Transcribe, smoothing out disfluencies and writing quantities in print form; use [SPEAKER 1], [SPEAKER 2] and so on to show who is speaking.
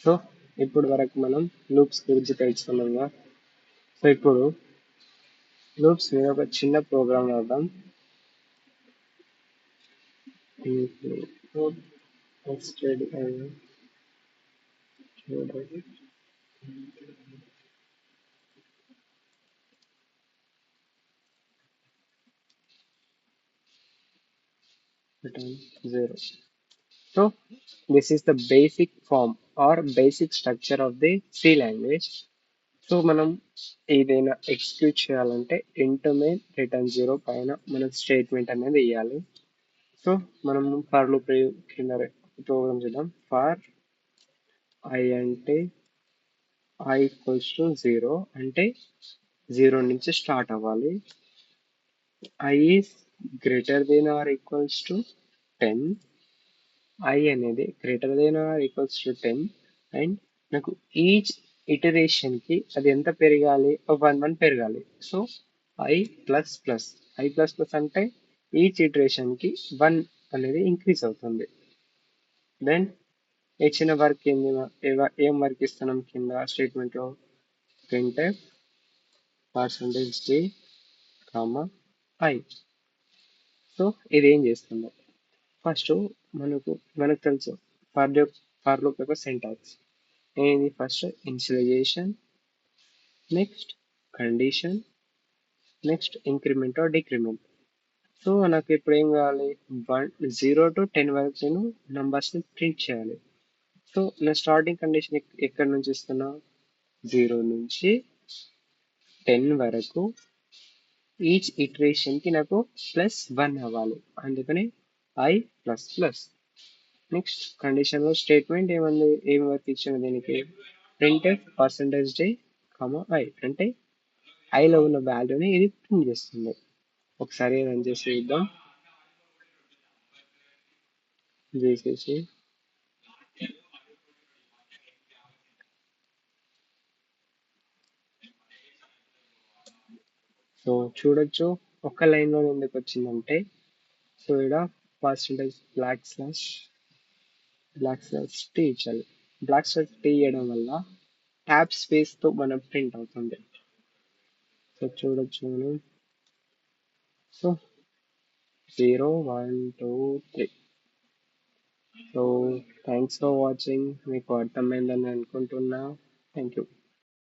[SPEAKER 1] So ఇప్పుడు వరకు మనం లూప్స్ గురించి తెలుసుకున్నాం. సో ఇప్పుడు లూప్స్ మీద ఒక చిన్న ప్రోగ్రామ్ రాద్దాం. Return 0. So this is the basic form or basic structure of the C language. So మనం ఏదైనా ఎగ్జిక్యూట్ చేయాలంటే ఇంట్ మెయిన్ రిటర్న్ 0 పైన మనం స్టేట్మెంట్ అనేది ఇవ్వాలి. సో మనం ఫర్ లూప్ కింద ప్రోగ్రామ్ చేద్దాం. ఫర్ ఐ అంటే ఐ ఈక్వల్స్ టు 0 అంటే 0 నుంచి స్టార్ట్ అవ్వాలి. I is greater than or equals to 10. I అనేది greater than or equals to 10 and నాకు ఈచ్ ఇటరేషన్ కి అది ఎంత పెరగాలి, 1 పెరగాలి. So I plus plus I plus plus అంటే ఈచ్ ఇటరేషన్ కి 1 అనేది ఇంక్రీజ్ అవుతుంది. దెన్ ఇచ్చిన వర్క్ ఏంది, ఏం వర్క్ ఇస్తున్నాం కింద స్టేట్మెంట్ లో, printf %d, ఐ. సో ఇది ఏం చేస్తుంది, ఫస్ట్ మనకు తెలుసు ఫర్ లూప్ యొక్క సింటాక్స్ ఏంది. First initialization, next condition, next increment or decrement. So నాకు ఇప్పుడు ఏం కావాలి, 0 to 10 వరకు నేను నంబర్స్ ని ప్రింట్ చేయాలి. సో నా స్టార్టింగ్ కండిషన్ ఎక్కడి నుంచి ఇస్తున్నా, 0 నుంచి 10 వరకు ఈచ్ ఇటరేషన్ కి నాకు +1 అవ్వాలి, అందుకని I plus plus. Next condition లో స్టేట్మెంట్ ఏం వర్క్ ఇచ్చిన దీనికి, printf %d, ఐ అంటే ఐలో ఉన్న వాల్యూని ఇది ప్రింట్ చేస్తుంది. ఒకసారి రన్ చేసి చూద్దాం. చేసేసి సో చూడొచ్చు ఒక్క లైన్ లో ఎందుకు వచ్చిందంటే, సో ఇక్కడ %\టీ ఇచ్చాలి. టీ ఇవ్వడం వల్ల ట్యాబ్ స్పేస్ తో మనం ప్రింట్ అవుతుంది. సో చూడొచ్చు మనం. So 0 1 2 3. So thanks for watching. మీకు అర్థమైందని అనుకుంటున్నా. Thank you.